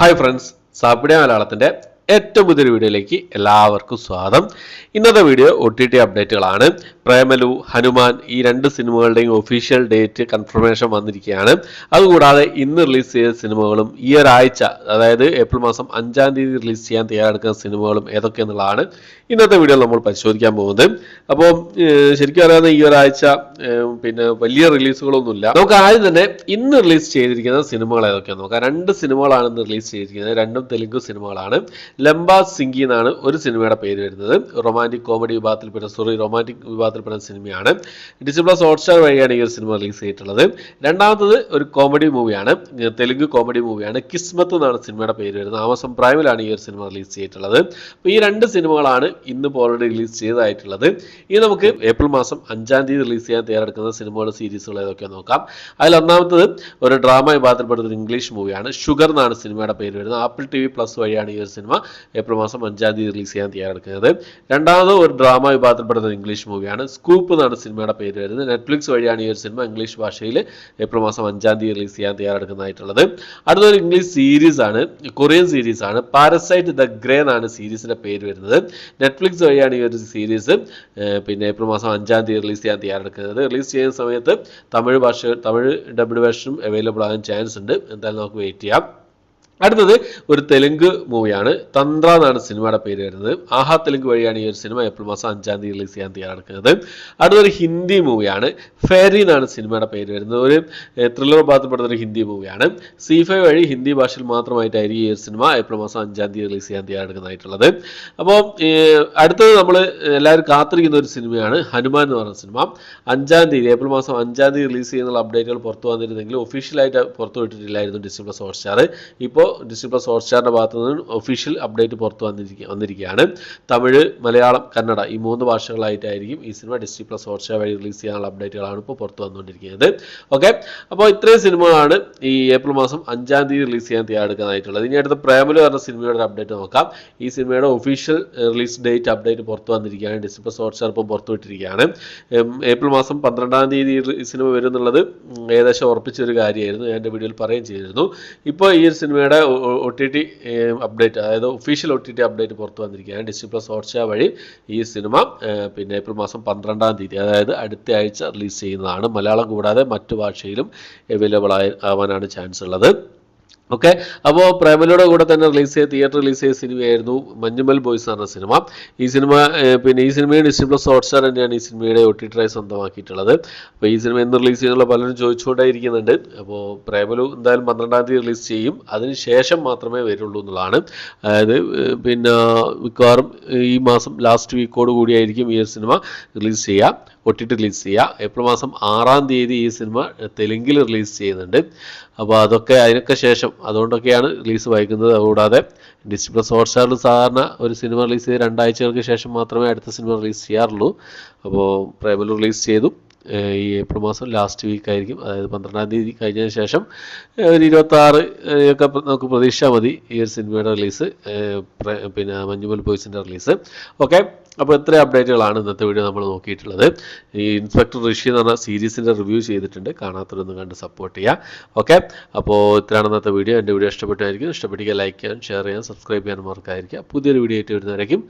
Hi friends, സാപ്പിഡിയ മലയാളത്തിൻ്റെ ഏറ്റവും പുതിയൊരു വീഡിയോയിലേക്ക് എല്ലാവർക്കും സ്വാഗതം. ഇന്നത്തെ വീഡിയോ OTT അപ്ഡേറ്റുകളാണ്. പ്രേമലു, ഹനുമാൻ ഈ രണ്ട് സിനിമകളുടെയും ഒഫീഷ്യൽ ഡേറ്റ് കൺഫർമേഷൻ വന്നിരിക്കുകയാണ്. അതുകൂടാതെ ഇന്ന് റിലീസ് ചെയ്ത സിനിമകളും ഈ ഒരാഴ്ച, അതായത് ഏപ്രിൽ മാസം 5-ാം തീയതി റിലീസ് ചെയ്യാൻ തയ്യാറെടുക്കുന്ന സിനിമകളും ഏതൊക്കെയെന്നുള്ളതാണ് ഇന്നത്തെ വീഡിയോ നമ്മൾ പരിശോധിക്കാൻ പോകുന്നത്. അപ്പോൾ ശരിക്കും അറിയാവുന്ന ഈ ഒരാഴ്ച പിന്നെ വലിയ റിലീസുകളൊന്നുമില്ല. നമുക്ക് ആദ്യം തന്നെ ഇന്ന് റിലീസ് ചെയ്തിരിക്കുന്ന സിനിമകൾ ഏതൊക്കെയാണെന്ന് നോക്കാം. രണ്ട് സിനിമകളാണ് ഇന്ന് റിലീസ് ചെയ്തിരിക്കുന്നത്. രണ്ടും തെലുങ്ക് സിനിമകളാണ്. ലംബാ സിംഗി എന്നാണ് ഒരു സിനിമയുടെ പേര് വരുന്നത്. റൊമാൻറ്റിക് കോമഡി റൊമാൻറ്റിക് വിഭാഗത്തിൽപ്പെടുന്ന സിനിമയാണ്. ഡിസ്നി+ ഹോട്ട്സ്റ്റാർ വഴിയാണ് ഈ ഒരു സിനിമ റിലീസ് ചെയ്തിട്ടുള്ളത്. രണ്ടാമത്തത് ഒരു കോമഡി മൂവിയാണ്, തെലുങ്ക് കോമഡി മൂവിയാണ്. കിസ്മത്ത് എന്നാണ് സിനിമയുടെ പേര് വരുന്നത്. ആമസോൺ പ്രൈമിലാണ് ഈ ഒരു സിനിമ റിലീസ് ചെയ്തിട്ടുള്ളത്. അപ്പോൾ ഈ രണ്ട് സിനിമകളാണ് ഇന്ന് ഓൾറെഡി റിലീസ് ചെയ്തതായിട്ടുള്ളത്. ഇനി നമുക്ക് ഏപ്രിൽ മാസം 5-ാം തീയതി റിലീസ് ചെയ്യാൻ തയ്യാറെടുക്കുന്ന സിനിമകളുടെ സീരീസുകൾ ഏതൊക്കെയാണ് നോക്കാം. അതിൽ ഒന്നാമത്തത് ഒരു ഡ്രാമ വിഭാഗത്തിൽപ്പെടുന്ന ഇംഗ്ലീഷ് മൂവിയാണ്. ഷുഗർ എന്നാണ് സിനിമയുടെ പേര് വരുന്നത്. ആപ്പിൾ TV+ വഴിയാണ് ഈ ഒരു സിനിമ ഏപ്രിൽ മാസം 5-ാം തീയതി റിലീസ് ചെയ്യാൻ തയ്യാറെടുക്കുന്നത്. രണ്ടാമത് ഒരു ഡ്രാമ വിഭാഗത്തിൽപ്പെടുന്ന ഇംഗ്ലീഷ് മൂവിയാണ്. സ്കൂപ്പ് എന്നാണ് സിനിമയുടെ പേര് വരുന്നത്. നെറ്റ്ഫ്ലിക്സ് വഴിയാണ് ഈ ഒരു സിനിമ ഇംഗ്ലീഷ് ഭാഷയിൽ ഏപ്രിൽ മാസം 5-ാം തീയതി റിലീസ് ചെയ്യാൻ തയ്യാറെടുക്കുന്നതായിട്ടുള്ളത്. അടുത്തൊരു ഇംഗ്ലീഷ് സീരീസ് ആണ്, കൊറിയൻ സീരീസ് ആണ്. പാരസൈറ്റ് ദ ഗ്രേ എന്നാണ് സീരീസിന്റെ പേര് വരുന്നത്. നെറ്റ്ഫ്ലിക്സ് വഴിയാണ് ഈ ഒരു സീരീസ് പിന്നെ ഏപ്രിൽ മാസം 5-ാം തീയതി റിലീസ് ചെയ്യാൻ തയ്യാറെടുക്കുന്നത്. റിലീസ് ചെയ്യുന്ന സമയത്ത് തമിഴ് ഡബ്ഡ് വേർഷനും അവൈലബിൾ ആകാൻ ചാൻസ് ഉണ്ട്. എന്തായാലും നമുക്ക് വെയിറ്റ് ചെയ്യാം. അടുത്തത് ഒരു തെലുങ്ക് മൂവിയാണ്. തന്ത്ര എന്നാണ് സിനിമയുടെ പേര് വരുന്നത്. ആഹാ തെലുങ്ക് വഴിയാണ് ഈ ഒരു സിനിമ ഏപ്രിൽ മാസം 5-ാം തീയതി റിലീസ് ചെയ്യാൻ തയ്യാറെടുക്കുന്നത്. അടുത്തൊരു ഹിന്ദി മൂവിയാണ്. ഫെറി എന്നാണ് സിനിമയുടെ പേര് വരുന്നത്. ഒരു ത്രില്ലർ വിഭാഗത്തിൽപ്പെടുന്ന ഒരു ഹിന്ദി മൂവിയാണ്. C5 വഴി ഹിന്ദി ഭാഷയിൽ മാത്രമായിട്ടായിരിക്കും ഈ ഒരു സിനിമ ഏപ്രിൽ മാസം 5-ാം തീയതി റിലീസ് ചെയ്യാൻ തയ്യാറെടുക്കുന്നതായിട്ടുള്ളത്. അപ്പോൾ അടുത്തത് നമ്മൾ എല്ലാവരും കാത്തിരിക്കുന്ന ഒരു സിനിമയാണ് ഹനുമാൻ എന്ന് പറയുന്ന സിനിമ. 5-ാം തീയതി ഏപ്രിൽ മാസം 5-ാം തീയതി റിലീസ് ചെയ്യുന്ന അപ്ഡേറ്റുകൾ പുറത്തു വന്നിരുന്നെങ്കിലും ഒഫീഷ്യലായിട്ട് പുറത്തു വിട്ടിട്ടില്ലായിരുന്നു ഡിസ്നി+ ഹോട്ട്സ്റ്റാർ. ഇപ്പോൾ ഡിസ്നി+ ഹോട്ട്സ്റ്റാറിന്റെ ഭാഗത്തു നിന്ന് ഒഫീഷ്യൽ അപ്ഡേറ്റ് പുറത്തു വന്നിരിക്കുകയാണ്. തമിഴ്, മലയാളം, കന്നഡ ഈ 3 ഭാഷകളായിട്ടായിരിക്കും ഈ സിനിമ ഡിസ്നി+ ഹോട്ട്സ്റ്റാർ വഴി റിലീസ് ചെയ്യാനുള്ള അപ്ഡേറ്റുകളാണ് ഇപ്പോൾ പുറത്തു വന്നുകൊണ്ടിരിക്കുന്നത്. ഓക്കെ, അപ്പോൾ ഇത്രയും സിനിമകളാണ് ഈ ഏപ്രിൽ മാസം 5-ാം തീയതി റിലീസ് ചെയ്യാൻ തയ്യാറെടുക്കാനായിട്ടുള്ളത്. ഇനി അടുത്ത പ്രേമലു പറഞ്ഞ സിനിമയുടെ ഒരു അപ്ഡേറ്റ് നോക്കാം. ഈ സിനിമയുടെ ഒഫീഷ്യൽ റിലീസ് ഡേറ്റ് അപ്ഡേറ്റ് പുറത്തു വന്നിരിക്കുകയാണ്. ഡിസ്നി+ ഹോട്ട്സ്റ്റാർ ഇപ്പോൾ പുറത്തു വിട്ടിരിക്കുകയാണ്. ഏപ്രിൽ മാസം 12-ാം തീയതി ഈ സിനിമ വരും എന്നുള്ളത് ഏകദേശം ഉറപ്പിച്ചൊരു കാര്യമായിരുന്നു. ഞാൻ എൻ്റെ വീഡിയോയിൽ പറയുകയും ചെയ്തിരുന്നു. ഇപ്പോൾ ഈ സിനിമയുടെ OTT അപ്ഡേറ്റ്, അതായത് ഒഫീഷ്യൽ OTT അപ്ഡേറ്റ് പുറത്തു വന്നിരിക്കുകയാണ്. ഡിസ്നി+ ഹോട്ട്സ്റ്റാർ വഴി ഈ സിനിമ പിന്നെ ഏപ്രിൽ മാസം 12-ാം തീയതി, അതായത് അടുത്ത ആഴ്ച റിലീസ് ചെയ്യുന്നതാണ്. മലയാളം കൂടാതെ മറ്റു ഭാഷയിലും അവൈലബിൾ ആവാനാണ് ചാൻസ് ഉള്ളത്. ഓക്കെ, അപ്പോൾ പ്രേമലയുടെ കൂടെ തന്നെ തിയേറ്റർ റിലീസ് ചെയ്ത സിനിമയായിരുന്നു മഞ്ഞുമൽ ബോയ്സ് എന്ന് പറഞ്ഞ സിനിമ. ഈ സിനിമയുടെ ഡിസ്നി+ ഹോട്ട്സ്റ്റാർ തന്നെയാണ് ഈ സിനിമയുടെ OTT റൈറ്റ്സ് സ്വന്തമാക്കിയിട്ടുള്ളത്. അപ്പോൾ ഈ സിനിമ എന്ന് റിലീസ് ചെയ്യുന്നുള്ള പലരും ചോദിച്ചുകൊണ്ടേയിരിക്കുന്നുണ്ട്. അപ്പോൾ പ്രേമലു എന്തായാലും 12-ാം തീയതി റിലീസ് ചെയ്യും. അതിനുശേഷം മാത്രമേ വരുള്ളൂ എന്നുള്ളതാണ്. അതായത് പിന്നെ മിക്കവാറും ഈ മാസം ലാസ്റ്റ് വീക്കോട് കൂടിയായിരിക്കും ഈ സിനിമ റിലീസ് ചെയ്യുക, OTT റിലീസ് ചെയ്യുക. ഏപ്രിൽ മാസം 6-ാം തീയതി ഈ സിനിമ തെലുങ്കിൽ റിലീസ് ചെയ്യുന്നുണ്ട്. അപ്പോൾ അതിനൊക്കെ ശേഷം അതുകൊണ്ടൊക്കെയാണ് റിലീസ് വൈകുന്നത്. അതുകൂടാതെ ഡിസ്നി+ ഹോട്ട്സ്റ്റാറിൽ സാധാരണ ഒരു സിനിമ റിലീസ് ചെയ്ത് 2 ആഴ്ചകൾക്ക് ശേഷം മാത്രമേ അടുത്ത സിനിമ റിലീസ് ചെയ്യാറുള്ളൂ. അപ്പോൾ പ്രേമലു റിലീസ് ചെയ്തു. ഈ ഏപ്രിൽ മാസം ലാസ്റ്റ് വീക്കായിരിക്കും, അതായത് 12-ാം തീയതി കഴിഞ്ഞതിന് ശേഷം ഒരു 26 ഒക്കെ നമുക്ക് പ്രതീക്ഷിച്ചാൽ മതി ഈ ഒരു സിനിമയുടെ റിലീസ്, പിന്നെ മഞ്ഞുമൽ ബോയ്സിൻ്റെ റിലീസ്. ഓക്കെ, അപ്പോൾ ഇത്ര അപ്ഡേറ്റുകളാണ് ഇന്നത്തെ വീഡിയോ നമ്മൾ നോക്കിയിട്ടുള്ളത്. ഈ ഇൻസ്പെക്ടർ ഋഷി എന്ന് പറഞ്ഞ സീരീസിൻ്റെ റിവ്യൂ ചെയ്തിട്ടുണ്ട്, കാണാത്തവരൊന്നും കണ്ട് സപ്പോർട്ട് ചെയ്യുക. ഓക്കെ, അപ്പോൾ ഇത്രയാണ് ഇന്നത്തെ വീഡിയോ. എൻ്റെ വീഡിയോ ഇഷ്ടപ്പെട്ടായിരിക്കും. ഇഷ്ടപ്പെട്ടെങ്കിൽ ലൈക്ക് ചെയ്യാൻ, ഷെയർ ചെയ്യാൻ, സബ്സ്ക്രൈബ് ചെയ്യാൻ മറക്കാതിരിക്കുക. പുതിയൊരു വീഡിയോ ആയിട്ട് വരുന്നവരേക്കും